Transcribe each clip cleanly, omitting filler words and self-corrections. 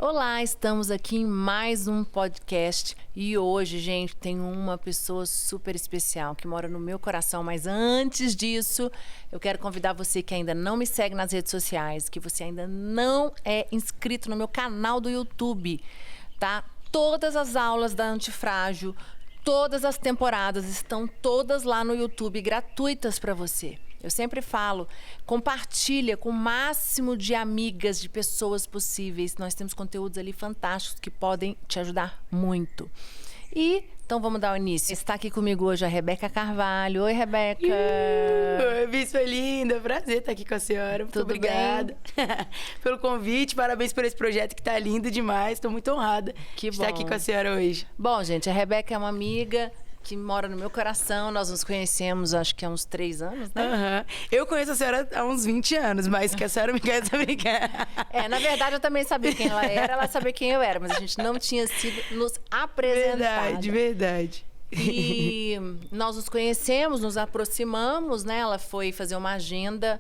Olá, estamos aqui em mais um podcast e hoje, gente, tem uma pessoa super especial que mora no meu coração, mas antes disso, eu quero convidar você que ainda não me segue nas redes sociais, que você ainda não é inscrito no meu canal do YouTube, tá? Todas as aulas da Antifrágil, todas as temporadas estão todas lá no YouTube, gratuitas para você. Eu sempre falo, compartilha com o máximo de amigas, de pessoas possíveis. Nós temos conteúdos ali fantásticos que podem te ajudar muito. Então vamos dar o início. Está aqui comigo hoje a Rebeca Carvalho. Oi, Rebeca. Oi, Bispo linda. Prazer estar aqui com a senhora. Muito obrigada pelo convite. Parabéns por esse projeto que está lindo demais. Estou muito honrada de estar aqui com a senhora hoje. Bom, gente, a Rebeca é uma amiga que mora no meu coração. Nós nos conhecemos, acho que há uns 3 anos, né? Eu conheço a senhora há uns 20 anos, mas que a senhora me quer brincar. Na verdade, eu também sabia quem ela sabia quem eu era, mas a gente não tinha sido nos apresentado. Verdade. E nós nos conhecemos, nos aproximamos, né? Ela foi fazer uma agenda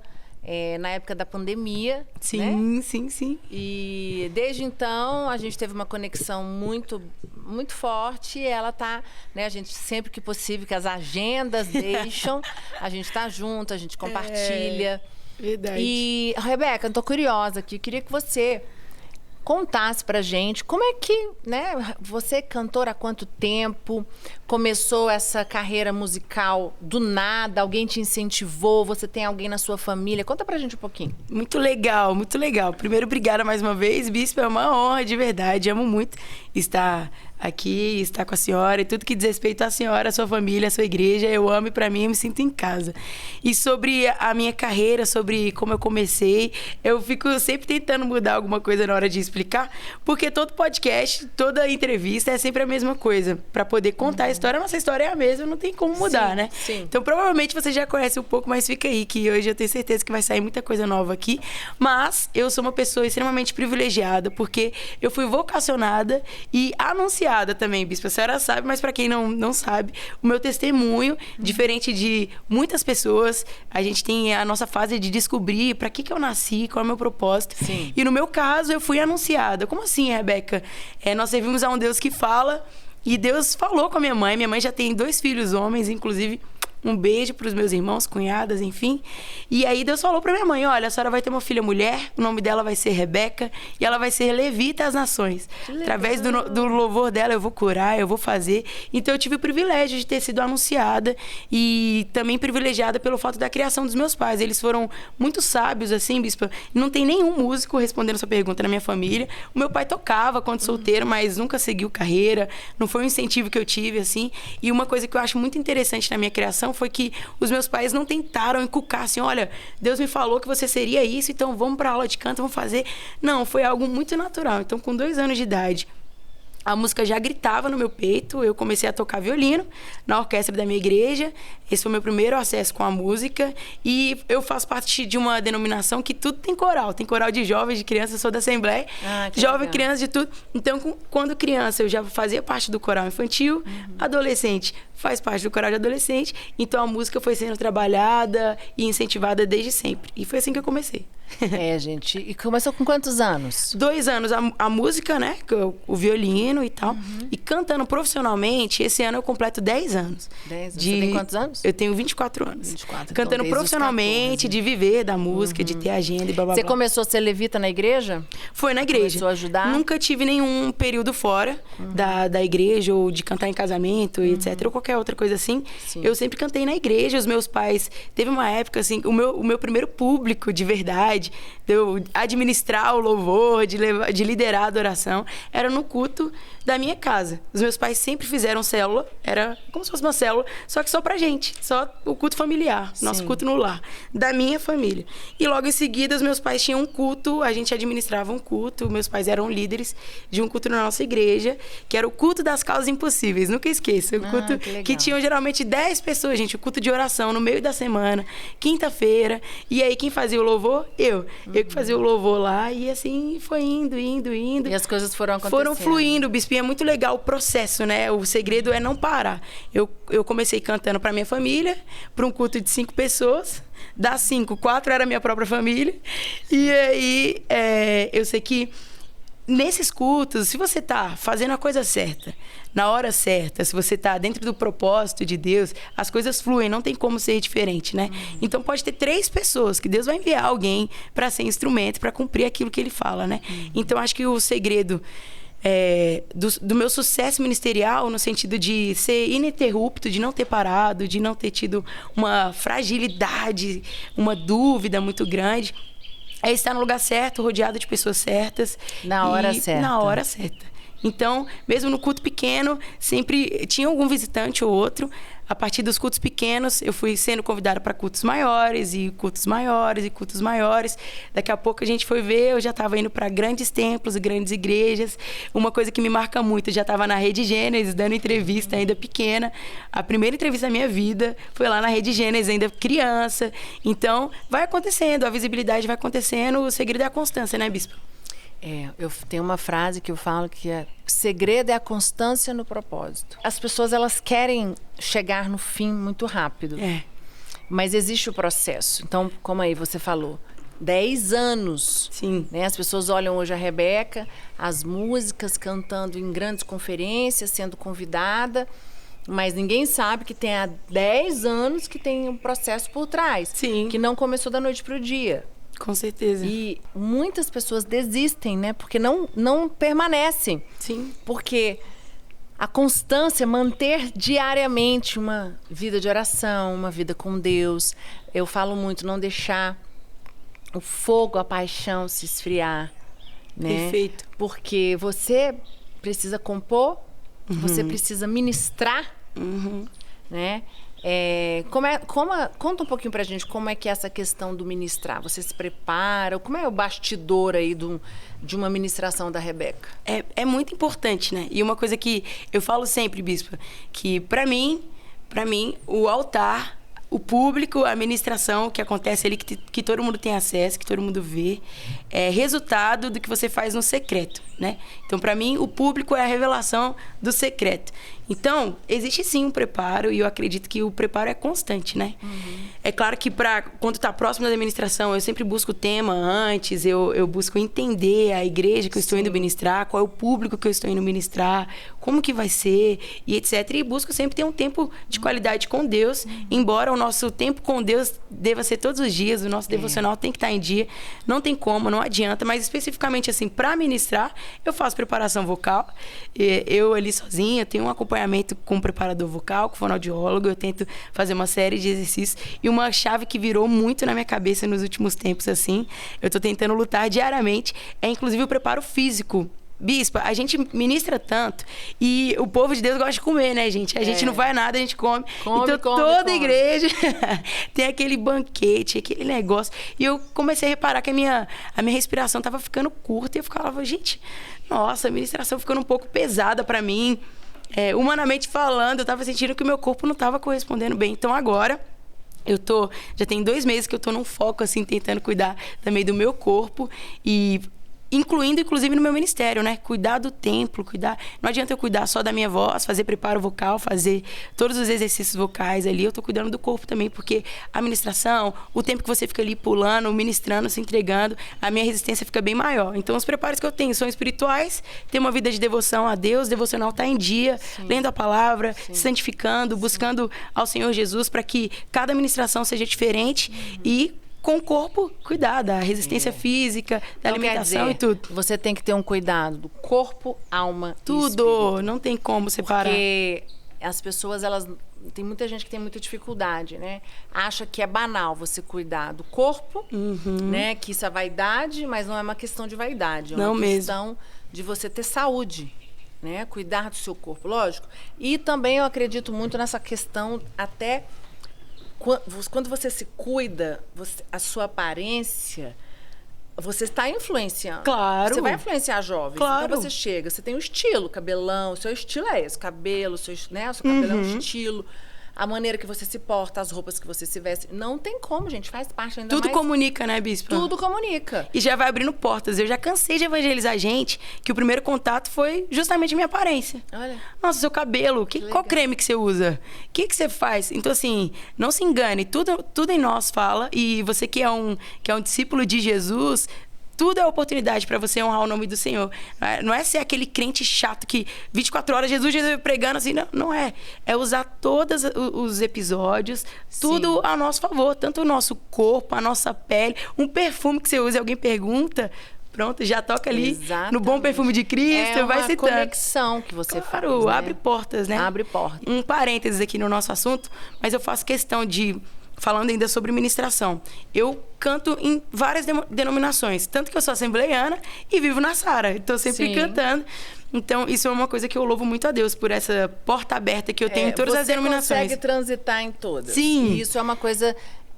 na época da pandemia. Sim, né? sim. E desde então a gente teve uma conexão muito forte. E ela tá, né? A gente sempre que possível, que as agendas deixam, a gente tá junto, a gente compartilha. Verdade. E Rebeca, eu tô curiosa aqui, queria que você contasse pra gente como é que, né, você é cantora há quanto tempo, começou essa carreira musical do nada, alguém te incentivou, você tem alguém na sua família? Conta pra gente um pouquinho. Muito legal, muito legal. Primeiro, obrigada mais uma vez, Bispo, é uma honra de verdade, amo muito estar aqui, estar com a senhora e tudo que diz respeito à senhora, à sua família, à sua igreja, eu amo e pra mim eu me sinto em casa. E sobre a minha carreira, sobre como eu comecei, eu fico sempre tentando mudar alguma coisa na hora de explicar, porque todo podcast, toda entrevista é sempre a mesma coisa, pra poder contar a história. A nossa história é a mesma, não tem como mudar, sim, né? Sim. Então provavelmente você já conhece um pouco, mas fica aí, que hoje eu tenho certeza que vai sair muita coisa nova aqui. Mas eu sou uma pessoa extremamente privilegiada, porque eu fui vocacionada e anunciada também, Bispo. A senhora sabe, mas para quem não sabe, o meu testemunho, diferente de muitas pessoas, a gente tem a nossa fase de descobrir para que eu nasci, qual é o meu propósito. Sim. E no meu caso, eu fui anunciada. Como assim, Rebeca? Nós servimos a um Deus que fala, e Deus falou com a minha mãe. Minha mãe já tem 2 filhos homens, inclusive. Um beijo para os meus irmãos, cunhadas, enfim. E aí Deus falou para minha mãe, olha, a senhora vai ter uma filha mulher, o nome dela vai ser Rebeca, e ela vai ser levita às nações. Através do louvor dela eu vou curar, eu vou fazer. Então eu tive o privilégio de ter sido anunciada e também privilegiada pelo fato da criação dos meus pais. Eles foram muito sábios, assim, Bispo. Não tem nenhum músico respondendo sua pergunta na minha família. O meu pai tocava quando solteiro, mas nunca seguiu carreira. Não foi um incentivo que eu tive, assim. E uma coisa que eu acho muito interessante na minha criação foi que os meus pais não tentaram encucar assim, olha, Deus me falou que você seria isso, então vamos pra aula de canto, vamos fazer. Não, foi algo muito natural. Então, com 2 anos de idade, a música já gritava no meu peito, eu comecei a tocar violino na orquestra da minha igreja. Esse foi o meu primeiro acesso com a música. E eu faço parte de uma denominação que tudo tem coral. Tem coral de jovens, de crianças, eu sou da Assembleia. Jovem, criança, de tudo. Então, quando criança, eu já fazia parte do coral infantil. Adolescente, faz parte do coral de adolescente. Então, a música foi sendo trabalhada e incentivada desde sempre. E foi assim que eu comecei. Gente. E começou com quantos anos? 2 anos a música, né? O violino e tal. E cantando profissionalmente, esse ano eu completo 10 anos. 10 anos. Você tem quantos anos? Eu tenho 24 anos. 24. Cantando então, profissionalmente, de viver da música, de ter agenda e blá, blá, blá. Você começou a ser levita na igreja? Foi na igreja. Começou a ajudar? Nunca tive nenhum período fora da igreja, ou de cantar em casamento, etc. Ou qualquer outra coisa assim. Sim. Eu sempre cantei na igreja. Os meus pais... Teve uma época, assim, o meu primeiro público, de verdade, de eu administrar o louvor, de liderar a adoração, era no culto da minha casa. Os meus pais sempre fizeram célula, era como se fosse uma célula, só que só pra gente, só o culto familiar, nosso culto no lar, da minha família. E logo em seguida, os meus pais tinham um culto, a gente administrava um culto, meus pais eram líderes de um culto na nossa igreja, que era o culto das causas impossíveis, nunca esqueça, o culto que tinham geralmente 10 pessoas, gente, o culto de oração no meio da semana, quinta-feira, e aí quem fazia o louvor? Eu que fazia o louvor lá, e assim foi indo. E as coisas foram acontecendo. Foram fluindo, Bispo, e é muito legal o processo, né? O segredo é não parar. Eu comecei cantando para minha família, para um culto de 5 pessoas. Das 5, 4 era minha própria família. E aí, eu sei que nesses cultos, se você tá fazendo a coisa certa, na hora certa, se você tá dentro do propósito de Deus, as coisas fluem, não tem como ser diferente, né? Então pode ter 3 pessoas que Deus vai enviar alguém para ser instrumento, para cumprir aquilo que ele fala, né? Então acho que o segredo do meu sucesso ministerial, no sentido de ser ininterrupto, de não ter parado, de não ter tido uma fragilidade, uma dúvida muito grande, é estar no lugar certo, rodeado de pessoas certas. Na hora certa. Na hora certa. Então, mesmo no culto pequeno, sempre tinha algum visitante ou outro. A partir dos cultos pequenos, eu fui sendo convidada para cultos maiores, e cultos maiores, e cultos maiores. Daqui a pouco a gente foi ver, eu já estava indo para grandes templos e grandes igrejas. Uma coisa que me marca muito, eu já estava na Rede Gênesis, dando entrevista ainda pequena. A primeira entrevista da minha vida foi lá na Rede Gênesis, ainda criança. Então, vai acontecendo, a visibilidade vai acontecendo, o segredo é a constância, né, Bispo? Eu tenho uma frase que eu falo que o segredo é a constância no propósito. As pessoas, elas querem chegar no fim muito rápido. Mas existe o processo. Então, como aí você falou, 10 anos. Sim. Né? As pessoas olham hoje a Rebeca, as músicas, cantando em grandes conferências, sendo convidada, mas ninguém sabe que tem há 10 anos que tem um processo por trás. Sim. Que não começou da noite para o dia. Com certeza. E muitas pessoas desistem, né? Porque não permanecem. Sim. Porque a constância, manter diariamente uma vida de oração, uma vida com Deus. Eu falo muito, não deixar o fogo, a paixão se esfriar, né? Perfeito. Porque você precisa compor, você precisa ministrar, né? Conta um pouquinho pra gente como é que é essa questão do ministrar. Você se prepara? Como é o bastidor aí de uma ministração da Rebeca? É muito importante, né? E uma coisa que eu falo sempre, Bispa, que pra mim, o altar, o público, a ministração que acontece ali, que todo mundo tem acesso, que todo mundo vê, é resultado do que você faz no secreto, né? Então, pra mim, o público é a revelação do secreto. Então, existe sim um preparo, e eu acredito que o preparo é constante, né? É claro que quando está próximo da administração, eu sempre busco o tema antes, eu busco entender a igreja que eu estou indo ministrar, qual é o público que eu estou indo ministrar, como que vai ser, e etc. E busco sempre ter um tempo de qualidade com Deus, embora o nosso tempo com Deus deva ser todos os dias, o nosso devocional tem que estar em dia, não tem como, não adianta, mas especificamente assim, para ministrar, eu faço preparação vocal, eu ali sozinha, tenho um acompanhamento com o preparador vocal, com o fonoaudiólogo, eu tento fazer uma série de exercícios, e uma chave que virou muito na minha cabeça nos últimos tempos, assim, eu tô tentando lutar diariamente, é inclusive o preparo físico. Bispa, a gente ministra tanto e o povo de Deus gosta de comer, né, gente? A gente não vai nada, a gente come. Então, toda igreja tem aquele banquete, aquele negócio. E eu comecei a reparar que a minha respiração tava ficando curta e eu ficava, gente, nossa, a ministração ficando um pouco pesada pra mim. Humanamente falando, eu tava sentindo que o meu corpo não tava correspondendo bem. Então, agora... já tem 2 meses que eu tô num foco, assim, tentando cuidar também do meu corpo e incluindo, inclusive, no meu ministério, né? Cuidar do templo, Não adianta eu cuidar só da minha voz, fazer preparo vocal, fazer todos os exercícios vocais ali. Eu tô cuidando do corpo também, porque a ministração, o tempo que você fica ali pulando, ministrando, se entregando, a minha resistência fica bem maior. Então, os preparos que eu tenho são espirituais, ter uma vida de devoção a Deus, devocional tá em dia, lendo a palavra, se santificando, buscando ao Senhor Jesus para que cada ministração seja diferente e com o corpo, cuidar da resistência física, da alimentação e tudo. Você tem que ter um cuidado do corpo, alma tudo, e espírito. Não tem como separar. Porque as pessoas, tem muita gente que tem muita dificuldade, né? Acha que é banal você cuidar do corpo, né? Que isso é vaidade, mas não é uma questão de vaidade. É uma questão de você ter saúde, né? Cuidar do seu corpo, lógico. E também eu acredito muito nessa questão até... Quando você se cuida, a sua aparência, você está influenciando. Claro. Você vai influenciar jovens. Claro. Então você chega, você tem um estilo, cabelão, o seu estilo é esse, cabelo, o seu cabelo é um estilo. A maneira que você se porta, as roupas que você se veste. Não tem como, gente. Faz parte ainda Tudo mais... comunica, né, Bispa? Tudo comunica. E já vai abrindo portas. Eu já cansei de evangelizar gente que o primeiro contato foi justamente a minha aparência. Olha. Nossa, seu cabelo. Qual creme que você usa? O que você faz? Então, assim, não se engane. Tudo em nós fala. E você que é um discípulo de Jesus... Tudo é oportunidade para você honrar o nome do Senhor. Não é ser aquele crente chato que 24 horas Jesus pregando assim. Não é. É usar todos os episódios, tudo a nosso favor. Tanto o nosso corpo, a nossa pele, um perfume que você usa e alguém pergunta, pronto, já toca ali. Exatamente. No bom perfume de Cristo, vai citando. É uma conexão que você faz, né? Abre portas, né? Abre portas. Um parênteses aqui no nosso assunto, mas eu faço questão de... Falando ainda sobre ministração. Eu canto em várias denominações. Tanto que eu sou assembleiana e vivo na Sara. Estou sempre cantando. Então, isso é uma coisa que eu louvo muito a Deus por essa porta aberta que eu tenho em todas as denominações. Você consegue transitar em todas. Sim. E isso é uma coisa...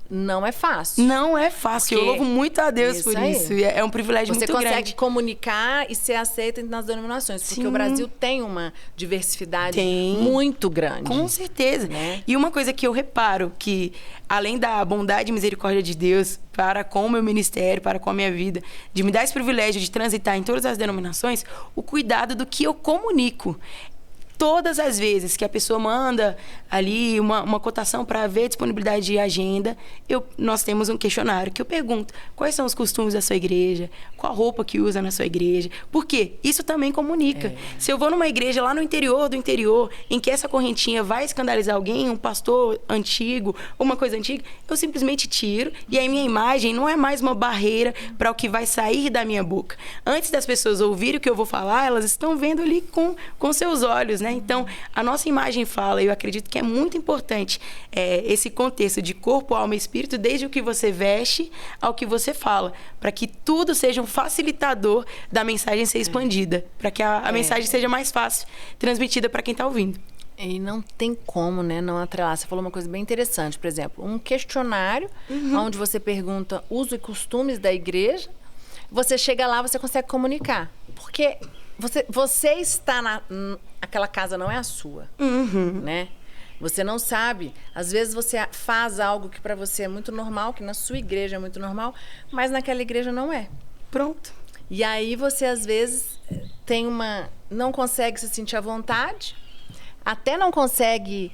Não é fácil. Não é fácil. Eu louvo muito a Deus por isso. É um privilégio muito grande. Você consegue comunicar e ser aceita nas denominações. Porque o Brasil tem uma diversidade muito grande. Com certeza. Né? E uma coisa que eu reparo, que além da bondade e misericórdia de Deus para com o meu ministério, para com a minha vida, de me dar esse privilégio de transitar em todas as denominações, o cuidado do que eu comunico. Todas as vezes que a pessoa manda ali uma cotação para ver disponibilidade de agenda, nós temos um questionário que eu pergunto quais são os costumes da sua igreja, qual a roupa que usa na sua igreja. Por quê? Isso também comunica. Se eu vou numa igreja lá no interior do interior, em que essa correntinha vai escandalizar alguém, um pastor antigo, uma coisa antiga, eu simplesmente tiro e aí minha imagem não é mais uma barreira para o que vai sair da minha boca. Antes das pessoas ouvirem o que eu vou falar, elas estão vendo ali com seus olhos, né? Então, a nossa imagem fala, eu acredito que é muito importante esse contexto de corpo, alma e espírito, desde o que você veste ao que você fala, para que tudo seja um facilitador da mensagem ser expandida, para que a mensagem seja mais fácil transmitida para quem está ouvindo. E não tem como, né, não atrelar. Você falou uma coisa bem interessante, por exemplo, um questionário onde você pergunta uso e costumes da igreja, você chega lá, você consegue comunicar, porque... Você está aquela casa não é a sua, né? Você não sabe. Às vezes você faz algo que para você é muito normal, que na sua igreja é muito normal, mas naquela igreja não é. Pronto. E aí você às vezes não consegue se sentir à vontade, até não consegue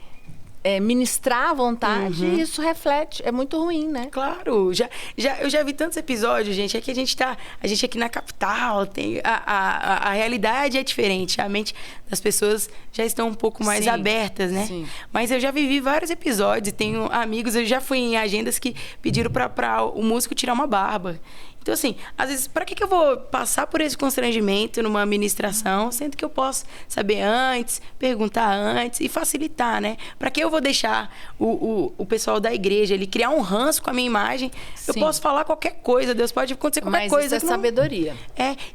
ministrar à vontade, e isso reflete, é muito ruim, né? Claro, eu já vi tantos episódios, gente, é que a gente aqui na capital, a realidade é diferente, a mente das pessoas já estão um pouco mais abertas, né? Sim. Mas eu já vivi vários episódios, tenho amigos, eu já fui em agendas que pediram para o músico tirar uma barba. Então, assim, às vezes, para que eu vou passar por esse constrangimento numa ministração, sendo que eu posso saber antes, perguntar antes e facilitar, né? Para que eu vou deixar o pessoal da igreja ele criar um ranço com a minha imagem? Sim. Eu posso falar qualquer coisa, Deus pode acontecer qualquer coisa. Mas isso é sabedoria.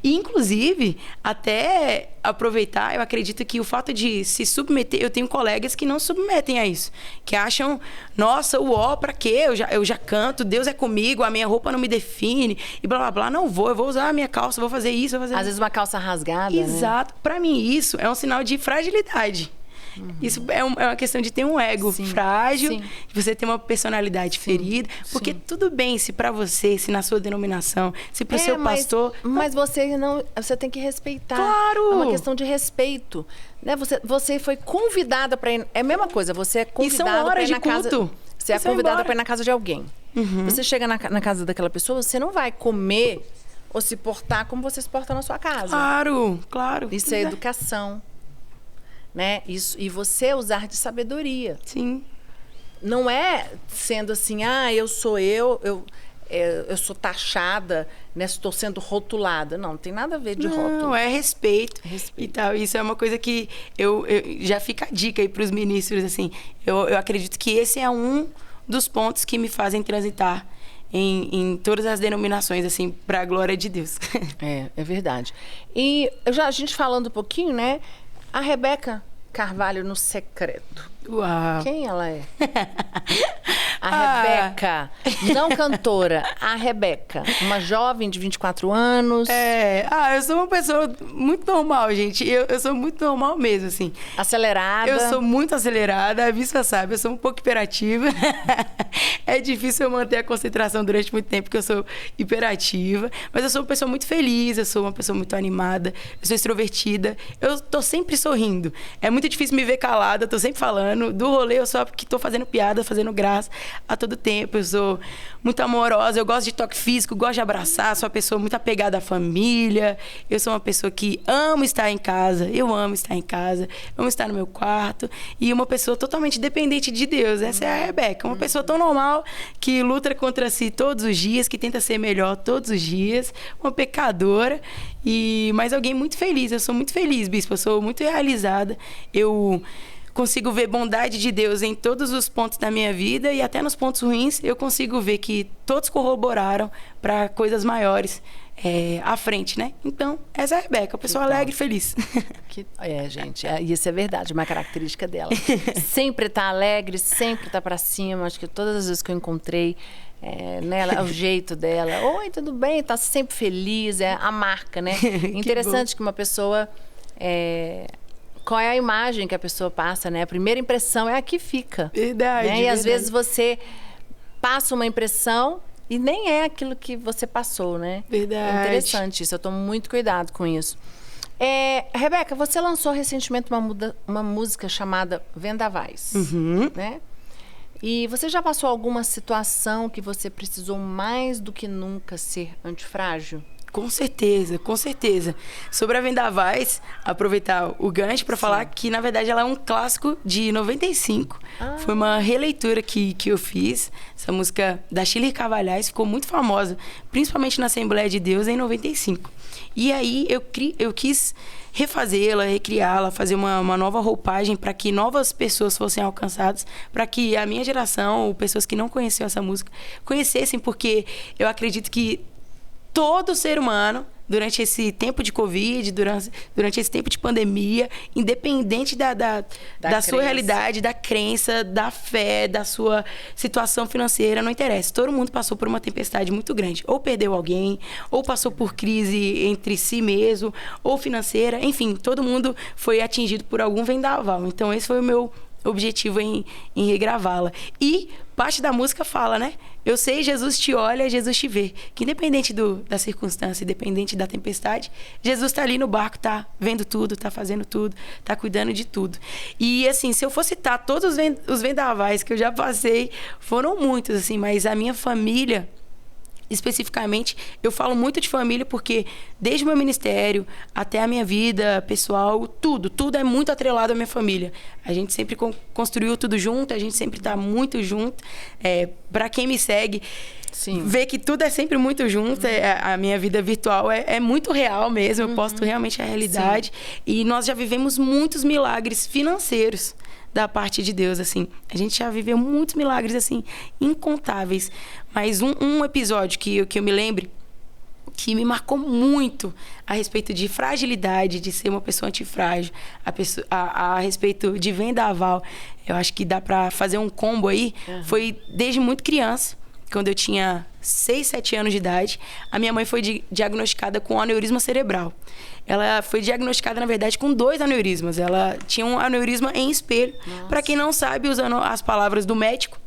E inclusive, até aproveitar, eu acredito que o fato de se submeter, eu tenho colegas que não submetem a isso, que acham, nossa, pra quê? Eu já canto, Deus é comigo, a minha roupa não me define, e blá, blá, blá, eu vou usar a minha calça, vou fazer isso, vou fazer Às vezes uma calça rasgada, Exato. Né? Pra mim, isso é um sinal de fragilidade. Isso é uma questão de ter um ego frágil, de você ter uma personalidade ferida. Porque tudo bem se pra você, se na sua denominação, se pro seu pastor... Mas você tem que respeitar. Claro! É uma questão de respeito. Né? Você foi convidada para ir... É a mesma coisa, você é convidada para ir na casa... Você é convidada para ir na casa de alguém. Você chega na casa daquela pessoa, você não vai comer ou se portar como você se porta na sua casa. Claro. Isso é educação. Né? Isso, e você usar de sabedoria. Sim. Não é sendo assim, eu sou eu sou taxada, né? Estou sendo rotulada. Não tem nada a ver de rótulo. Não, é respeito e tal. Isso é uma coisa que eu já fica a dica aí para os ministros, assim. Eu acredito que esse é um dos pontos que me fazem transitar em todas as denominações, assim, para a glória de Deus. É verdade. E a gente falando um pouquinho, né? A Rebeca Carvalho no secreto. Uau. Quem ela é? A Rebeca, não cantora, a Rebeca, uma jovem de 24 anos. Eu sou uma pessoa muito normal, gente. Eu sou muito normal mesmo, assim. Acelerada. Eu sou muito acelerada, a Bispa sabe, eu sou um pouco hiperativa. É difícil eu manter a concentração durante muito tempo, porque eu sou hiperativa. Mas eu sou uma pessoa muito feliz, eu sou uma pessoa muito animada, eu sou extrovertida. Eu tô sempre sorrindo. É muito difícil me ver calada, eu tô sempre falando. brincando. Do rolê, eu só que tô fazendo piada, fazendo graça a todo tempo. Eu sou muito amorosa, eu gosto de toque físico, gosto de abraçar, sou uma pessoa muito apegada à família. Eu sou uma pessoa que amo estar em casa, eu amo estar em casa, amo estar no meu quarto. E uma pessoa totalmente dependente de Deus. Essa é a Rebeca, uma pessoa tão normal que luta contra si todos os dias, que tenta ser melhor todos os dias, uma pecadora, mas alguém muito feliz. Eu sou muito feliz, Bispo, eu sou muito realizada. Eu consigo ver bondade de Deus em todos os pontos da minha vida e até nos pontos ruins eu consigo ver que todos corroboraram para coisas maiores à frente, né? Então, essa é a Rebeca, uma pessoa alegre e feliz. Gente, isso é verdade, uma característica dela. Sempre tá alegre, sempre tá para cima. Acho que todas as vezes que eu encontrei nela, o jeito dela. Oi, tudo bem? Tá sempre feliz, é a marca, né? Interessante que uma pessoa... qual é a imagem que a pessoa passa, né? A primeira impressão é a que fica. Verdade, né? E verdade. às vezes você passa uma impressão e nem é aquilo que você passou, né? Verdade. É interessante isso, eu tomo muito cuidado com isso. Rebeca, você lançou recentemente uma música chamada Vendavais, né? E você já passou alguma situação que você precisou mais do que nunca ser antifrágil? Com certeza, com certeza. Sobre a Vendavais, aproveitar o gancho para falar que, na verdade, ela é um clássico de 95. Foi uma releitura que eu fiz. Essa música da Shirley Carvalhais ficou muito famosa, principalmente na Assembleia de Deus, em 95. E aí eu quis refazê-la, recriá-la, fazer uma nova roupagem para que novas pessoas fossem alcançadas, para que a minha geração, ou pessoas que não conheciam essa música, conhecessem, porque eu acredito que todo ser humano, durante esse tempo de Covid, durante esse tempo de pandemia, independente da sua realidade, da crença, da fé, da sua situação financeira, não interessa. Todo mundo passou por uma tempestade muito grande. Ou perdeu alguém, ou passou por crise entre si mesmo, ou financeira. Enfim, todo mundo foi atingido por algum vendaval. Então, esse foi o meu objetivo em regravá-la. E parte da música fala, né? Eu sei, Jesus te olha, Jesus te vê. Que independente da circunstância, independente da tempestade, Jesus tá ali no barco, tá vendo tudo, tá fazendo tudo, tá cuidando de tudo. E assim, se eu fosse citar todos os vendavais que eu já passei, foram muitos, assim, mas a minha família... Especificamente, eu falo muito de família porque desde o meu ministério até a minha vida pessoal, tudo é muito atrelado à minha família. A gente sempre construiu tudo junto, a gente sempre tá muito junto. Para quem me segue, vê que tudo é sempre muito junto. A minha vida virtual é muito real mesmo, eu posto realmente a realidade. Sim. E nós já vivemos muitos milagres financeiros da parte de Deus, assim. A gente já viveu muitos milagres, assim, incontáveis. Mas um episódio que eu me lembre, que me marcou muito a respeito de fragilidade, de ser uma pessoa antifrágil, a respeito de vendaval, eu acho que dá pra fazer um combo aí, foi desde muito criança, quando eu tinha 6, 7 anos de idade, a minha mãe foi diagnosticada com aneurisma cerebral. Ela foi diagnosticada, na verdade, com 2 aneurismas. Ela tinha um aneurisma em espelho. Para quem não sabe, usando as palavras do médico,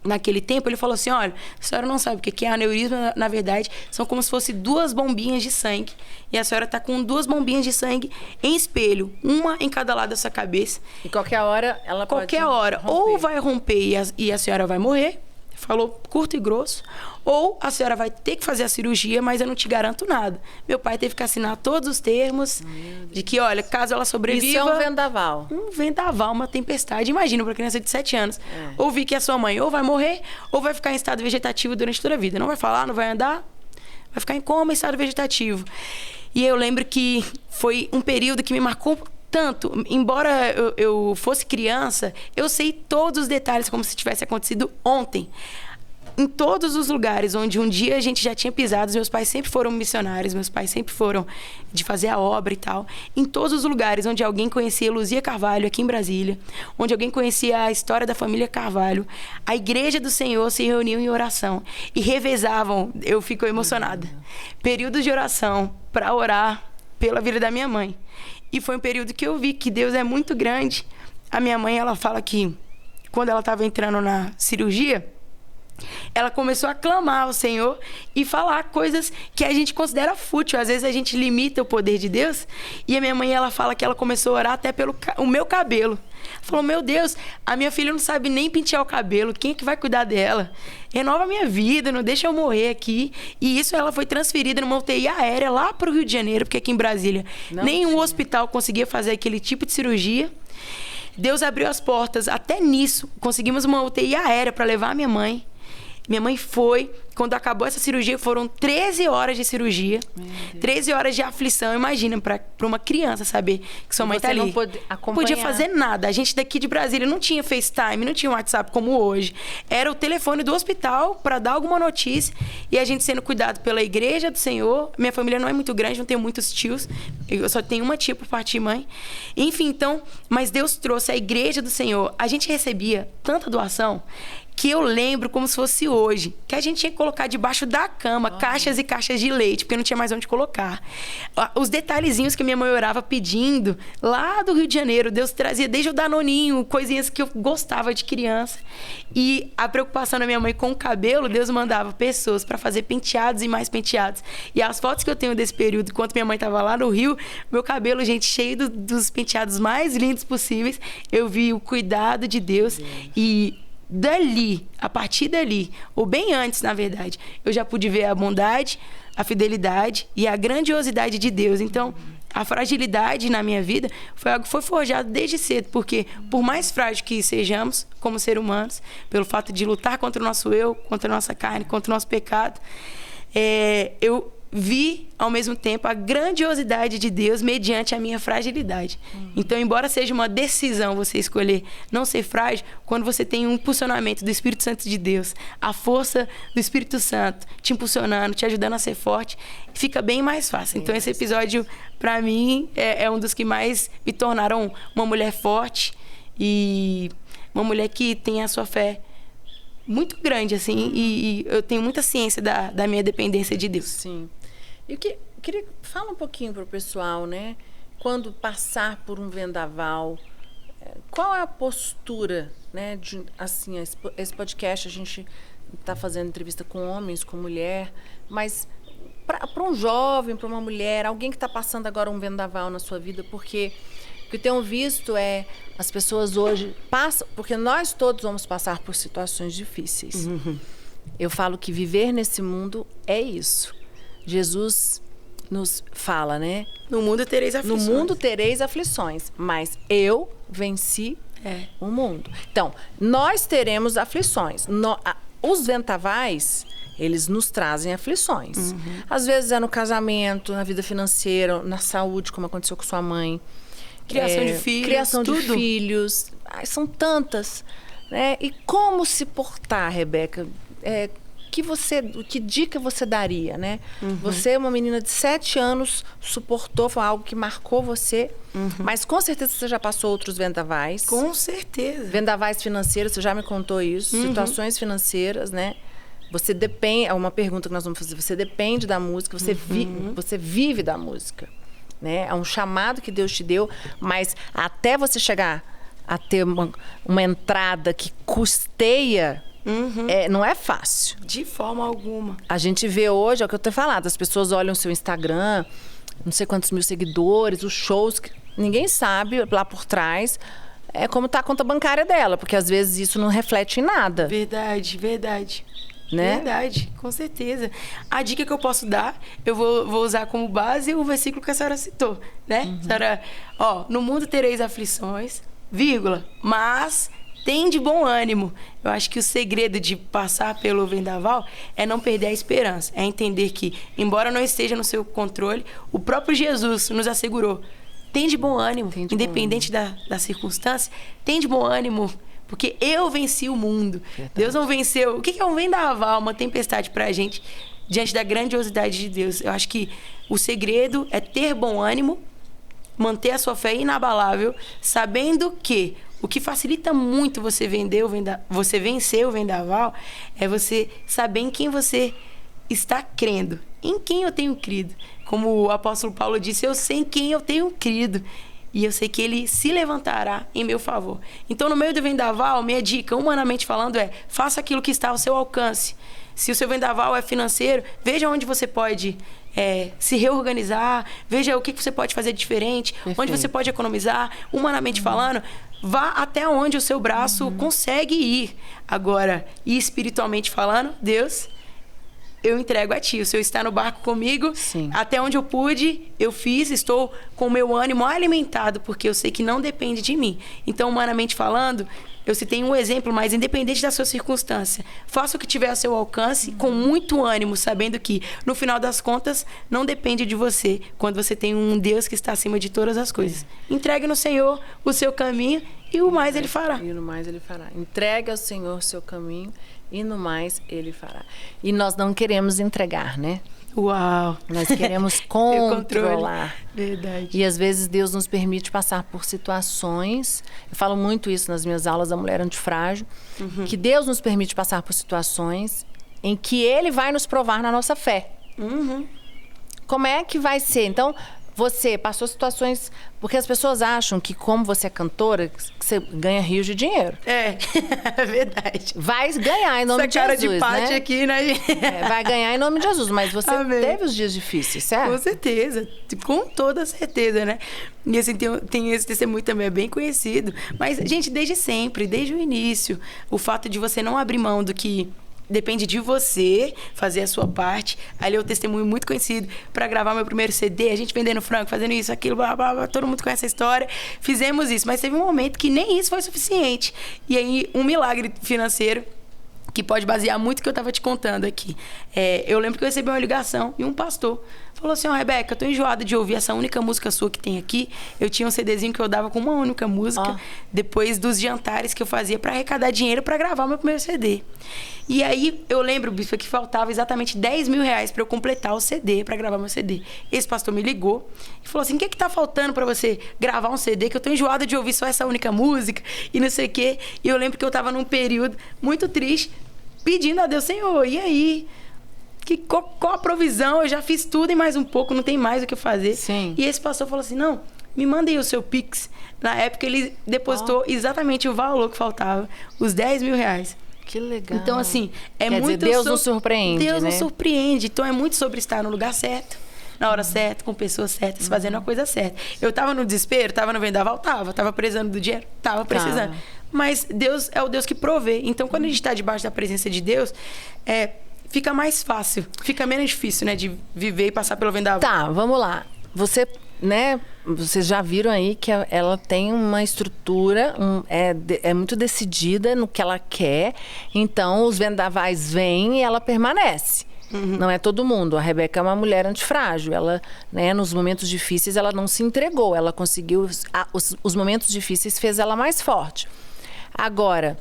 naquele tempo, ele falou assim, olha, a senhora não sabe o que é aneurisma, na verdade, são como se fossem 2 bombinhas de sangue. E a senhora está com 2 bombinhas de sangue em espelho, uma em cada lado da sua cabeça. E qualquer hora ela pode qualquer hora. Romper. Ou vai romper e a senhora vai morrer, falou curto e grosso, ou a senhora vai ter que fazer a cirurgia, mas eu não te garanto nada. Meu pai teve que assinar todos os termos de que, olha, caso ela sobreviva... Isso é um vendaval. Um vendaval, uma tempestade. Imagina, para criança de 7 anos, ouvir que a sua mãe ou vai morrer, ou vai ficar em estado vegetativo durante toda a vida. Não vai falar, não vai andar, vai ficar em coma, em estado vegetativo. E eu lembro que foi um período que me marcou tanto. Embora eu fosse criança, eu sei todos os detalhes como se tivesse acontecido ontem. Em todos os lugares onde um dia a gente já tinha pisado, meus pais sempre foram missionários, meus pais sempre foram de fazer a obra e tal. Em todos os lugares onde alguém conhecia Luzia Carvalho, aqui em Brasília, onde alguém conhecia a história da família Carvalho, a igreja do Senhor se reuniu em oração e revezavam, eu fico emocionada, períodos de oração para orar pela vida da minha mãe. E foi um período que eu vi que Deus é muito grande. A minha mãe, ela fala que quando ela estava entrando na cirurgia, ela começou a clamar ao Senhor e falar coisas que a gente considera fútil. Às vezes a gente limita o poder de Deus. E a minha mãe, ela fala que ela começou a orar até pelo o meu cabelo. Falou, meu Deus, a minha filha não sabe nem pentear o cabelo. Quem é que vai cuidar dela? Renova a minha vida, não deixa eu morrer aqui. E isso ela foi transferida numa UTI aérea lá para o Rio de Janeiro, porque aqui em Brasília nenhum hospital conseguia fazer aquele tipo de cirurgia. Deus abriu as portas. Até nisso, conseguimos uma UTI aérea para levar a minha mãe. Minha mãe foi, quando acabou essa cirurgia, foram 13 horas de cirurgia, 13 horas de aflição. Imagina, para uma criança saber que sua mãe tá ali. Não podia fazer nada. A gente daqui de Brasília não tinha FaceTime, não tinha WhatsApp como hoje. Era o telefone do hospital para dar alguma notícia e a gente sendo cuidado pela igreja do Senhor. Minha família não é muito grande, não tenho muitos tios. Eu só tenho uma tia por parte de mãe. Enfim, então, mas Deus trouxe a igreja do Senhor. A gente recebia tanta doação que eu lembro como se fosse hoje, que a gente tinha que colocar debaixo da cama caixas e caixas de leite, porque não tinha mais onde colocar. Os detalhezinhos que minha mãe orava pedindo, lá do Rio de Janeiro, Deus trazia desde o Danoninho, coisinhas que eu gostava de criança. E a preocupação da minha mãe com o cabelo, Deus mandava pessoas para fazer penteados e mais penteados. E as fotos que eu tenho desse período, enquanto minha mãe estava lá no Rio, meu cabelo, gente, cheio dos penteados mais lindos possíveis, eu vi o cuidado de Deus. E dali, a partir dali, ou bem antes, na verdade, eu já pude ver a bondade, a fidelidade e a grandiosidade de Deus. Então, a fragilidade na minha vida foi algo que foi forjado desde cedo, porque por mais frágil que sejamos como seres humanos, pelo fato de lutar contra o nosso eu, contra a nossa carne, contra o nosso pecado, eu vi, ao mesmo tempo, a grandiosidade de Deus mediante a minha fragilidade. Então, embora seja uma decisão você escolher não ser frágil, quando você tem um impulsionamento do Espírito Santo de Deus, a força do Espírito Santo te impulsionando, te ajudando a ser forte, fica bem mais fácil. Então, esse episódio, para mim, é um dos que mais me tornaram uma mulher forte e uma mulher que tem a sua fé muito grande, assim, e eu tenho muita ciência da minha dependência de Deus. Sim. E queria falar um pouquinho para o pessoal, né? Quando passar por um vendaval, qual é a postura, né? Assim, esse podcast a gente está fazendo entrevista com homens, com mulher, mas para um jovem, para uma mulher, alguém que está passando agora um vendaval na sua vida, porque o que eu tenho visto as pessoas hoje passam, porque nós todos vamos passar por situações difíceis. Eu falo que viver nesse mundo é isso. Jesus nos fala, né? No mundo tereis aflições. No mundo tereis aflições, mas eu venci o mundo. Então, nós teremos aflições. Os vendavais, eles nos trazem aflições. Às vezes é no casamento, na vida financeira, na saúde, como aconteceu com sua mãe. Criação de filhos. Criação de filhos. São tantas. Né? E como se portar, Rebeca? Que dica você daria, né? Você, uma menina de 7 anos, suportou, foi algo que marcou você, mas com certeza você já passou outros vendavais. Com certeza. Vendavais financeiros, você já me contou isso, situações financeiras, né? Você depende, é uma pergunta que nós vamos fazer, você depende da música, você vive da música, né? É um chamado que Deus te deu, mas até você chegar a ter uma entrada que custeia, não é fácil. De forma alguma. A gente vê hoje, é o que eu tenho falado, as pessoas olham o seu Instagram, não sei quantos mil seguidores, os shows, ninguém sabe lá por trás como está a conta bancária dela, porque às vezes isso não reflete em nada. Verdade. Né? Verdade, com certeza. A dica que eu posso dar, eu vou usar como base o versículo que a senhora citou, né? Senhora, no mundo tereis aflições, vírgula, mas tem de bom ânimo. Eu acho que o segredo de passar pelo vendaval é não perder a esperança. É entender que, embora não esteja no seu controle, o próprio Jesus nos assegurou. Tem de bom ânimo, independente da circunstância. Tem de bom ânimo, porque eu venci o mundo. Verdade. Deus não venceu. O que é um vendaval, uma tempestade pra gente, diante da grandiosidade de Deus? Eu acho que o segredo é ter bom ânimo, manter a sua fé inabalável, sabendo que o que facilita muito você vencer o vendaval é você saber em quem você está crendo. Em quem eu tenho crido. Como o apóstolo Paulo disse, eu sei em quem eu tenho crido. e eu sei que ele se levantará em meu favor. Então, no meio do vendaval, minha dica, humanamente falando, é: faça aquilo que está ao seu alcance. Se o seu vendaval é financeiro, veja onde você pode se reorganizar, veja o que você pode fazer diferente, onde você pode economizar. Humanamente falando, vá até onde o seu braço consegue ir. Agora, e espiritualmente falando, Deus, eu entrego a ti. O Senhor está no barco comigo. Sim. Até onde eu pude, eu fiz. Estou com o meu ânimo alimentado, porque eu sei que não depende de mim. Então, humanamente falando, eu citei um exemplo, mas independente da sua circunstância, faça o que tiver a seu alcance, com muito ânimo, sabendo que, no final das contas, não depende de você, quando você tem um Deus que está acima de todas as coisas. Entregue no Senhor o seu caminho e o mais Ele fará. E no mais Ele fará. Entregue ao Senhor o seu caminho e no mais Ele fará. E nós não queremos entregar, né? Uau! Nós queremos controlar. Verdade. E às vezes Deus nos permite passar por situações. Eu falo muito isso nas minhas aulas da Mulher Antifrágil, que Deus nos permite passar por situações em que Ele vai nos provar na nossa fé. Como é que vai ser? Então, você passou situações... Porque as pessoas acham que, como você é cantora, que você ganha rios de dinheiro. É verdade. Vai ganhar em nome de Jesus, essa cara de Paty né? Aqui, né? Vai ganhar em nome de Jesus. Mas você Amém. teve os dias difíceis, certo? Com certeza. Com toda certeza, né? E assim, tem esse testemunho também, é bem conhecido. Mas, gente, desde sempre, desde o início, o fato de você não abrir mão do que... Depende de você fazer a sua parte. Ali é o testemunho muito conhecido para gravar meu primeiro CD, a gente vendendo frango, fazendo isso, aquilo, blá, blá, blá, todo mundo conhece a história. Fizemos isso, mas teve um momento que nem isso foi suficiente. E aí, um milagre financeiro que pode basear muito o que eu estava te contando aqui. Eu lembro que eu recebi uma ligação e um pastor falou assim: Rebeca, eu tô enjoada de ouvir essa única música sua que tem aqui. Eu tinha um CDzinho que eu dava com uma única música, depois dos jantares que eu fazia para arrecadar dinheiro para gravar meu primeiro CD. E aí, eu lembro, bispo, que faltava exatamente 10 mil reais para eu completar o CD, para gravar meu CD. Esse pastor me ligou e falou assim: o que tá faltando para você gravar um CD? Que eu tô enjoada de ouvir só essa única música e não sei o quê. E eu lembro que eu tava num período muito triste, pedindo a Deus: Senhor, e aí? Qual a provisão? Eu já fiz tudo e mais um pouco, não tem mais o que fazer. Sim. E esse pastor falou assim: não, me manda aí o seu Pix. Na época, ele depositou exatamente o valor que faltava, os 10 mil reais. Que legal. Então, assim, Quer dizer, Deus nos surpreende, Deus né? nos surpreende. Então, é muito sobre estar no lugar certo, na hora certa, com pessoas certas, fazendo a coisa certa. Eu tava no desespero, tava no vendaval, tava precisando do dinheiro, tava precisando. Mas Deus é o Deus que provê. Então, quando a gente tá debaixo da presença de Deus, fica mais fácil, fica menos difícil, né, de viver e passar pelo vendaval. Tá, vamos lá. Você, né, vocês já viram aí que ela tem uma estrutura, é muito decidida no que ela quer. Então, os vendavais vêm e ela permanece. Não é todo mundo. A Rebeca é uma mulher antifrágil. Ela, né, nos momentos difíceis, ela não se entregou. Ela conseguiu... Os momentos difíceis fez ela mais forte. Agora...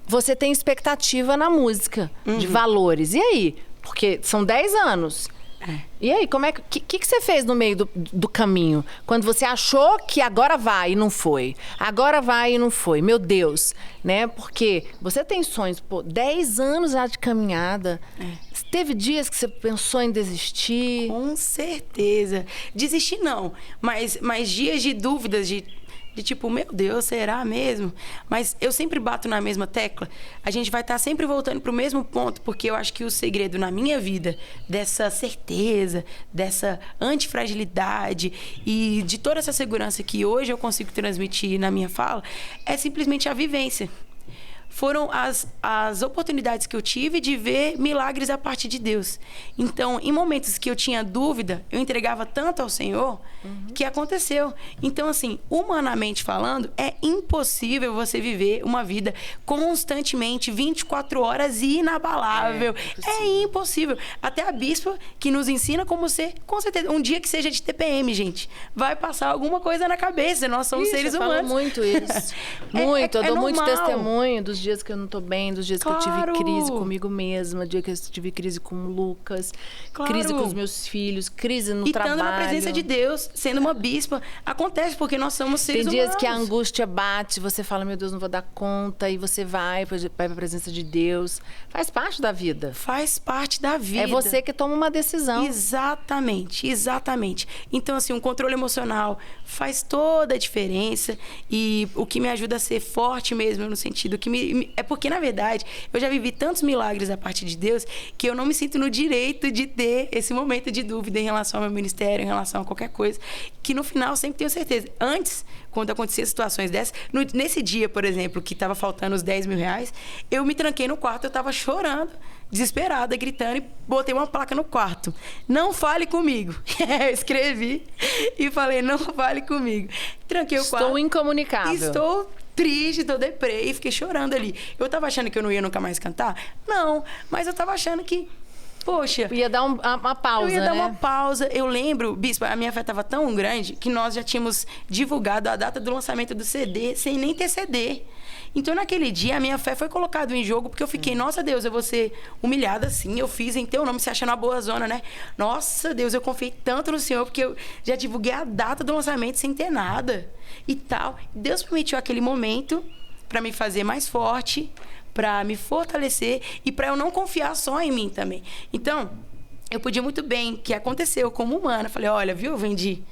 Você tem expectativa na música, de valores. E aí? Porque são 10 anos. E aí, como é que você fez no meio do caminho? Quando você achou que agora vai e não foi. Agora vai e não foi. Meu Deus, né? Porque você tem sonhos, 10 anos já de caminhada. Teve dias que você pensou em desistir? Com certeza. Desistir não, mas dias de dúvidas, de tipo, meu Deus, será mesmo? Mas eu sempre bato na mesma tecla. A gente vai estar sempre voltando para o mesmo ponto, porque eu acho que o segredo na minha vida, dessa certeza, dessa antifragilidade e de toda essa segurança que hoje eu consigo transmitir na minha fala, é simplesmente a vivência. Foram as oportunidades que eu tive de ver milagres a partir de Deus. Então, em momentos que eu tinha dúvida, eu entregava tanto ao Senhor que aconteceu. Então, assim, humanamente falando, é impossível você viver uma vida constantemente, 24 horas inabalável. É impossível. Até a bispa que nos ensina como ser, com certeza, um dia que seja de TPM, gente, vai passar alguma coisa na cabeça. Nós somos seres humanos. Eu falo muito isso. Muito. Eu dou muito testemunho dos dias dias que eu não tô bem, dos dias que eu tive crise comigo mesma, dia que eu tive crise com o Lucas, crise com os meus filhos, crise no trabalho. E estando na presença de Deus, sendo uma bispa, acontece porque nós somos seres humanos. Tem dias que a angústia bate, você fala, meu Deus, não vou dar conta, e você vai pra presença de Deus. Faz parte da vida. Faz parte da vida. É você que toma uma decisão. Exatamente, exatamente. Então, assim, um controle emocional faz toda a diferença, e o que me ajuda a ser forte mesmo, no sentido que é porque, na verdade, eu já vivi tantos milagres da parte de Deus que eu não me sinto no direito de ter esse momento de dúvida em relação ao meu ministério, em relação a qualquer coisa, que no final eu sempre tenho certeza. Antes, quando acontecia situações dessas, nesse dia, por exemplo, que estava faltando os 10 mil reais, eu me tranquei no quarto, eu estava chorando, desesperada, gritando, e botei uma placa no quarto. Não fale comigo. Eu escrevi e falei, não fale comigo. Tranquei o quarto. Estou incomunicável. Estou triste, estou deprê, e fiquei chorando ali. Eu tava achando que eu não ia nunca mais cantar? Não, mas eu tava achando que, poxa... Ia dar uma pausa, eu ia né? dar uma pausa. Eu lembro, Bispo, a minha fé estava tão grande que nós já tínhamos divulgado a data do lançamento do CD sem nem ter CD. Então, naquele dia, a minha fé foi colocada em jogo, porque eu fiquei, nossa, Deus, eu vou ser humilhada assim, eu fiz em teu nome, se achando uma boa zona, né? Nossa, Deus, eu confiei tanto no Senhor, porque eu já divulguei a data do lançamento sem ter nada e tal. Deus permitiu aquele momento para me fazer mais forte, para me fortalecer e para eu não confiar só em mim também. Então, eu podia muito bem, que aconteceu como humana, falei, olha, viu, eu vendi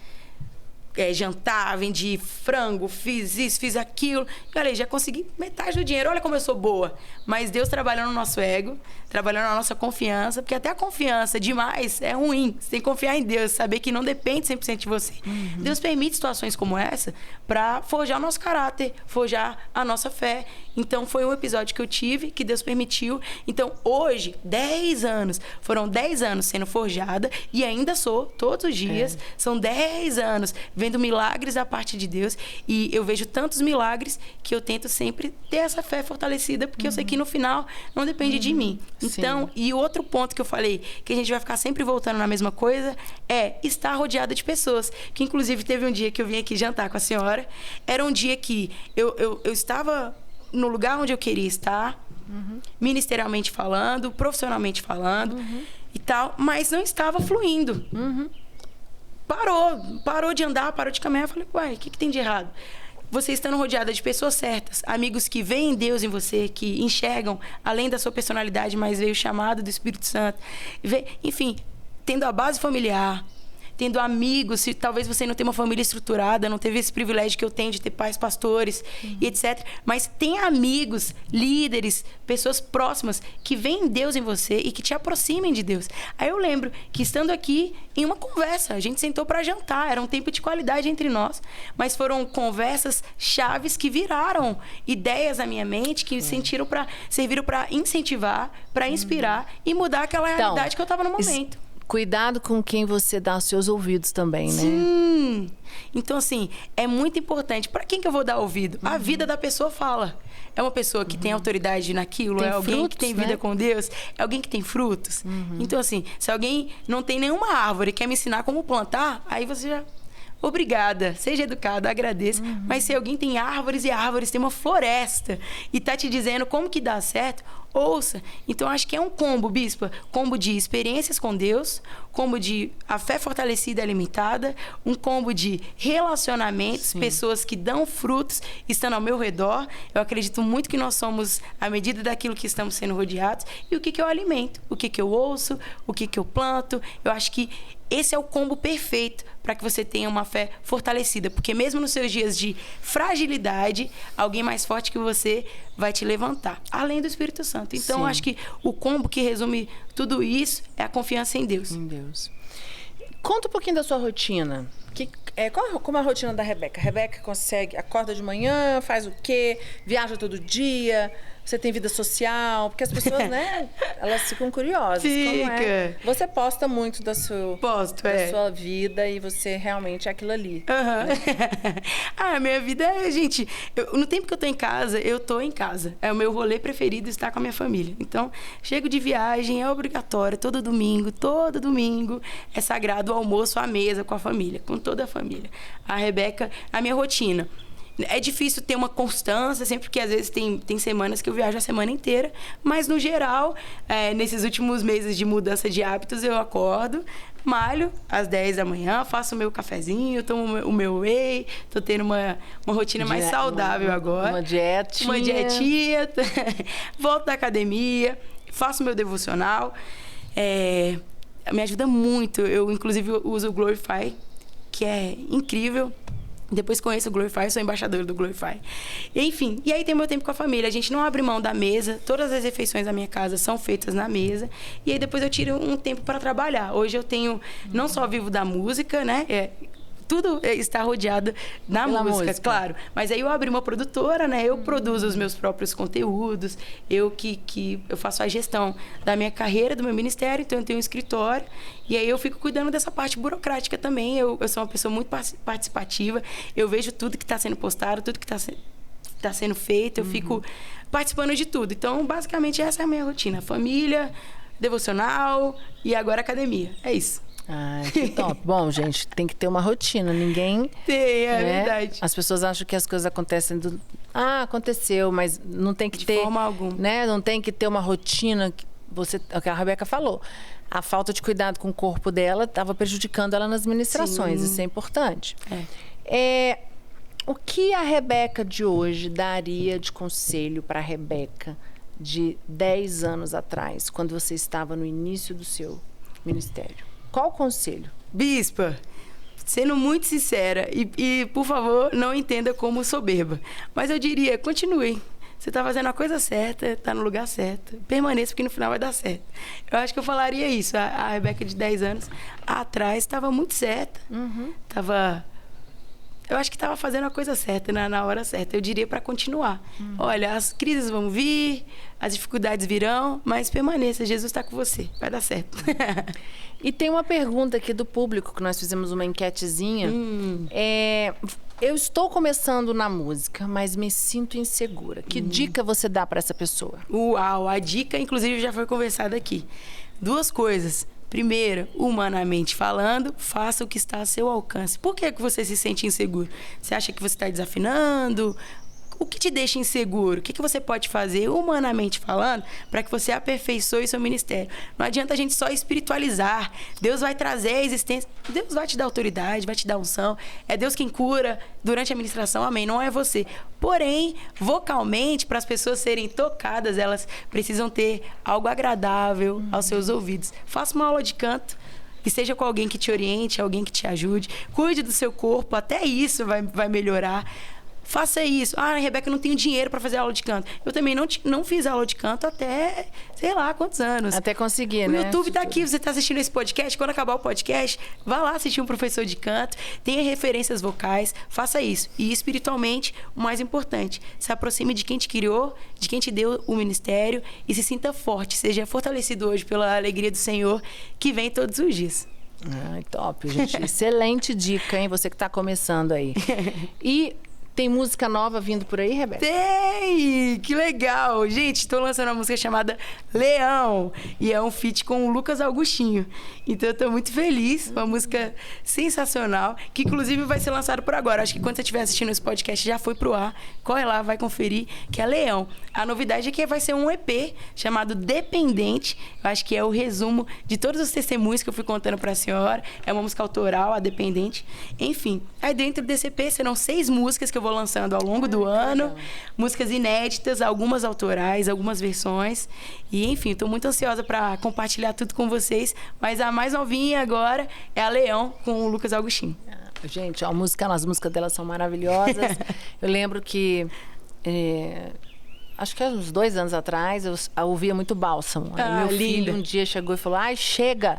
jantar, vendi frango, fiz isso, fiz aquilo. E olha, já consegui metade do dinheiro. Olha como eu sou boa. Mas Deus trabalhando no nosso ego, trabalhando na nossa confiança, porque até a confiança demais é ruim. Você tem que confiar em Deus, saber que não depende 100% de você. Uhum. Deus permite situações como essa para forjar o nosso caráter, forjar a nossa fé. Então, foi um episódio que eu tive, que Deus permitiu. Então, hoje, 10 anos, foram 10 anos sendo forjada e ainda sou, todos os dias. São 10 anos vendo milagres da parte de Deus, e eu vejo tantos milagres que eu tento sempre ter essa fé fortalecida, porque eu sei que no final não depende de mim. Então, e o outro ponto que eu falei, que a gente vai ficar sempre voltando na mesma coisa, é estar rodeada de pessoas. Que inclusive teve um dia que eu vim aqui jantar com a senhora, era um dia que eu estava no lugar onde eu queria estar, ministerialmente falando, profissionalmente falando e tal, mas não estava fluindo. Parou de andar, parou de caminhar. Eu falei, uai, o que tem de errado? Você estando rodeada de pessoas certas, amigos que veem Deus em você, que enxergam além da sua personalidade, mas veio o chamado do Espírito Santo. Enfim, tendo a base familiar, tendo amigos, se talvez você não tenha uma família estruturada, não teve esse privilégio que eu tenho de ter pais pastores e etc. Mas tem amigos, líderes, pessoas próximas que veem Deus em você e que te aproximem de Deus. Aí eu lembro que estando aqui em uma conversa, a gente sentou para jantar, era um tempo de qualidade entre nós, mas foram conversas chaves que viraram ideias na minha mente, que serviram para incentivar, para inspirar e mudar aquela realidade que eu estava no momento. Cuidado com quem você dá os seus ouvidos também, né? Sim. Então, assim, é muito importante. Para quem que eu vou dar ouvido? A vida da pessoa fala. É uma pessoa que tem autoridade naquilo? Tem é alguém frutos, que tem vida com Deus? É alguém que tem frutos? Então, assim, se alguém não tem nenhuma árvore e quer me ensinar como plantar, aí você já... Obrigada, seja educada, agradeça. Mas se alguém tem árvores e árvores, tem uma floresta e tá te dizendo como que dá certo, ouça. Então, acho que é um combo, Bispa. Combo de experiências com Deus, combo de a fé fortalecida e alimentada, um combo de relacionamentos, pessoas que dão frutos estando ao meu redor. Eu acredito muito que nós somos à medida daquilo que estamos sendo rodeados. E o que eu alimento, o que eu ouço, o que eu planto. Eu acho que esse é o combo perfeito para que você tenha uma fé fortalecida. Porque mesmo nos seus dias de fragilidade, alguém mais forte que você vai te levantar. Além do Espírito Santo. Então, eu acho que o combo que resume tudo isso é a confiança em Deus. Em Deus. Conta um pouquinho da sua rotina. Como é a rotina da Rebeca? A Rebeca acorda de manhã, faz o quê? Viaja todo dia? Você tem vida social? Porque as pessoas, né? Elas ficam curiosas. Como é? Você posta muito da sua vida e você realmente é aquilo ali. A minha vida é, gente... no tempo que eu tô em casa, eu tô em casa. É o meu rolê preferido estar com a minha família. Então, chego de viagem, é obrigatório. Todo domingo é sagrado o almoço à mesa com a família, com toda a família. A Rebeca, a minha rotina... É difícil ter uma constância, sempre porque às vezes tem semanas que eu viajo a semana inteira, mas no geral, nesses últimos meses de mudança de hábitos, eu acordo, malho às 10 da manhã, faço o meu cafezinho, tomo o meu whey, tô tendo uma rotina mais saudável agora. Uma dietinha. Uma dietinha, volto da academia, faço meu devocional, me ajuda muito. Eu, inclusive, uso o Glorify, que é incrível. Depois conheço o Glorify, sou embaixadora do Glorify. Enfim, e aí tem meu tempo com a família. A gente não abre mão da mesa. Todas as refeições da minha casa são feitas na mesa. E aí depois eu tiro um tempo para trabalhar. Hoje eu tenho, não só vivo da música, né? Tudo está rodeado na música, claro. Mas aí eu abri uma produtora, né? Eu produzo os meus próprios conteúdos. Eu faço a gestão da minha carreira, do meu ministério. Então, eu tenho um escritório. E aí eu fico cuidando dessa parte burocrática também. Eu sou uma pessoa muito participativa. Eu vejo tudo que está sendo postado, tudo que está sendo feito. Eu fico participando de tudo. Então, basicamente, essa é a minha rotina. Família, devocional e agora academia. É isso. Ai, que top. Bom, gente, tem que ter uma rotina. Ninguém... Tem, verdade. As pessoas acham que as coisas acontecem aconteceu, mas não tem que ter... De forma alguma. Né? Não tem que ter uma rotina. O que a Rebeca falou. A falta de cuidado com o corpo dela estava prejudicando ela nas ministrações. Sim. Isso é importante. O que a Rebeca de hoje daria de conselho para a Rebeca de 10 anos atrás, quando você estava no início do seu ministério? Qual o conselho? Bispa, sendo muito sincera, e por favor, não entenda como soberba, mas eu diria, continue. Você está fazendo a coisa certa, está no lugar certo. Permaneça, porque no final vai dar certo. Eu acho que eu falaria isso. A Rebeca de 10 anos atrás estava muito certa. Eu acho que estava fazendo a coisa certa, na hora certa. Eu diria para continuar. Olha, as crises vão vir, as dificuldades virão, mas permaneça. Jesus está com você. Vai dar certo. E tem uma pergunta aqui do público, que nós fizemos uma enquetezinha. Eu estou começando na música, mas me sinto insegura. Que dica você dá para essa pessoa? Uau, a dica, inclusive, já foi conversada aqui. 2 coisas. Primeiro, humanamente falando, faça o que está a seu alcance. Por que você se sente inseguro? Você acha que você está desafinando? O que te deixa inseguro? O que você pode fazer, humanamente falando, para que você aperfeiçoe seu ministério? Não adianta a gente só espiritualizar. Deus vai trazer a existência. Deus vai te dar autoridade, vai te dar unção. É Deus quem cura durante a ministração, amém. Não é você. Porém, vocalmente, para as pessoas serem tocadas, elas precisam ter algo agradável aos seus ouvidos. Faça uma aula de canto. Que seja com alguém que te oriente, alguém que te ajude. Cuide do seu corpo, até isso vai melhorar. Faça isso. Rebeca, eu não tenho dinheiro para fazer aula de canto. Eu também não fiz aula de canto até, sei lá, quantos anos. Até conseguir, né? O YouTube tá aqui, você tá assistindo esse podcast. Quando acabar o podcast, vá lá assistir um professor de canto. Tenha referências vocais. Faça isso. E espiritualmente, o mais importante, se aproxime de quem te criou, de quem te deu o ministério e se sinta forte. Seja fortalecido hoje pela alegria do Senhor que vem todos os dias. Top, gente. Excelente dica, hein? Você que tá começando aí. E... tem música nova vindo por aí, Rebeca? Tem! Que legal! Gente, estou lançando uma música chamada Leão. E é um feat com o Lucas Augustinho. Então, eu estou muito feliz. Uma música sensacional, que inclusive vai ser lançada por agora. Acho que quando você estiver assistindo esse podcast, já foi pro ar. Corre lá, vai conferir, que é Leão. A novidade é que vai ser um EP chamado Dependente. Eu acho que é o resumo de todos os testemunhos que eu fui contando para a senhora. É uma música autoral, a Dependente. Enfim, aí dentro desse EP serão 6 músicas que eu vou lançando ao longo do ano. Legal. Músicas inéditas, algumas autorais, algumas versões. E, enfim, estou muito ansiosa para compartilhar tudo com vocês. Mas a mais novinha agora é a Leão, com o Lucas Augustinho. Gente, as músicas dela são maravilhosas. Eu lembro que... acho que há uns 2 anos atrás, eu ouvia muito Bálsamo. Aí meu filho um dia chegou e falou, chega!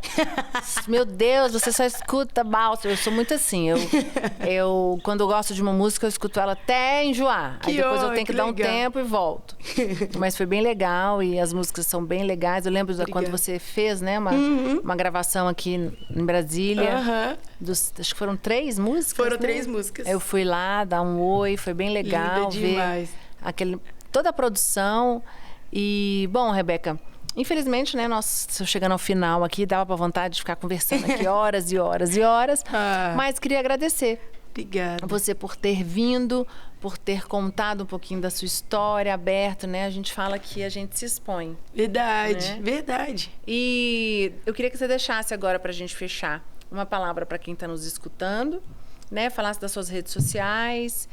Meu Deus, você só escuta Bálsamo. Eu sou muito assim. Eu quando eu gosto de uma música, eu escuto ela até enjoar. Aí depois eu tenho que dar um tempo e volto. Mas foi bem legal e as músicas são bem legais. Eu lembro quando você fez, né, uma gravação aqui em Brasília. Acho que foram 3 músicas. Foram 3 músicas. Eu fui lá dar um oi, foi bem legal. Linda demais. Ver toda a produção. E, bom, Rebeca, infelizmente, né, nós chegando ao final aqui, dava pra vontade de ficar conversando aqui horas e horas e horas. Mas queria agradecer Obrigada. Você por ter vindo, por ter contado um pouquinho da sua história, aberto, né? A gente fala que a gente se expõe. Verdade, né? verdade. E eu queria que você deixasse agora pra gente fechar uma palavra para quem está nos escutando, né? Falasse das suas redes sociais,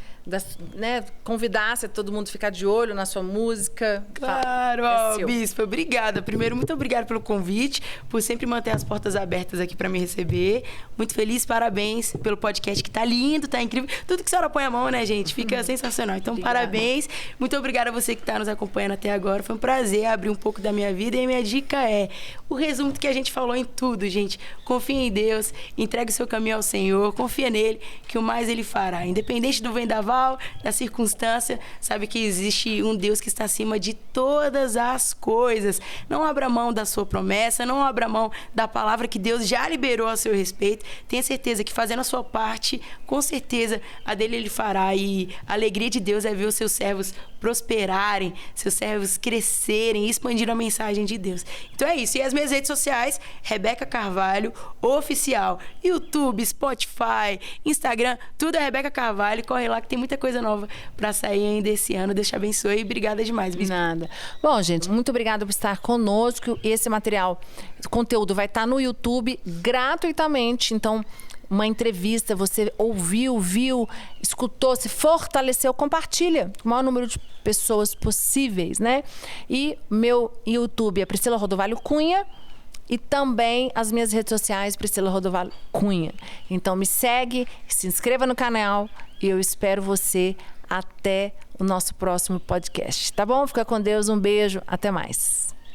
né? Convidasse a todo mundo a ficar de olho na sua música. Claro, Bispa, obrigada. Primeiro, muito obrigada pelo convite, por sempre manter as portas abertas aqui para me receber. Muito feliz, parabéns pelo podcast que tá lindo, tá incrível. Tudo que a senhora põe a mão, né, gente? Fica sensacional. Então, obrigada. Parabéns. Muito obrigada a você que tá nos acompanhando até agora. Foi um prazer abrir um pouco da minha vida e a minha dica é o resumo do que a gente falou em tudo, gente. Confia em Deus, entregue o seu caminho ao Senhor, confia nele, que o mais ele fará. Independente do vendaval, da circunstância, sabe que existe um Deus que está acima de todas as coisas. Não abra mão da sua promessa, não abra mão da palavra que Deus já liberou a seu respeito. Tenha certeza que fazendo a sua parte, com certeza a dele ele fará. E a alegria de Deus é ver os seus servos prosperarem, seus servos crescerem, expandindo a mensagem de Deus. Então é isso. E as minhas redes sociais, Rebeca Carvalho Oficial, YouTube, Spotify, Instagram, tudo é Rebeca Carvalho. Corre lá que tem muita coisa nova pra sair ainda esse ano. Deus te abençoe e obrigada demais, Bispo. Nada. Bom, gente, muito obrigada por estar conosco. Esse material, conteúdo vai estar no YouTube gratuitamente. Então, uma entrevista, você ouviu, viu, escutou, se fortaleceu, compartilha com o maior número de pessoas possíveis, né? E meu YouTube é Priscila Rodovalho Cunha. E também as minhas redes sociais, Priscila Rodovalho Cunha. Então me segue, se inscreva no canal e eu espero você até o nosso próximo podcast. Tá bom? Fica com Deus, um beijo, até mais.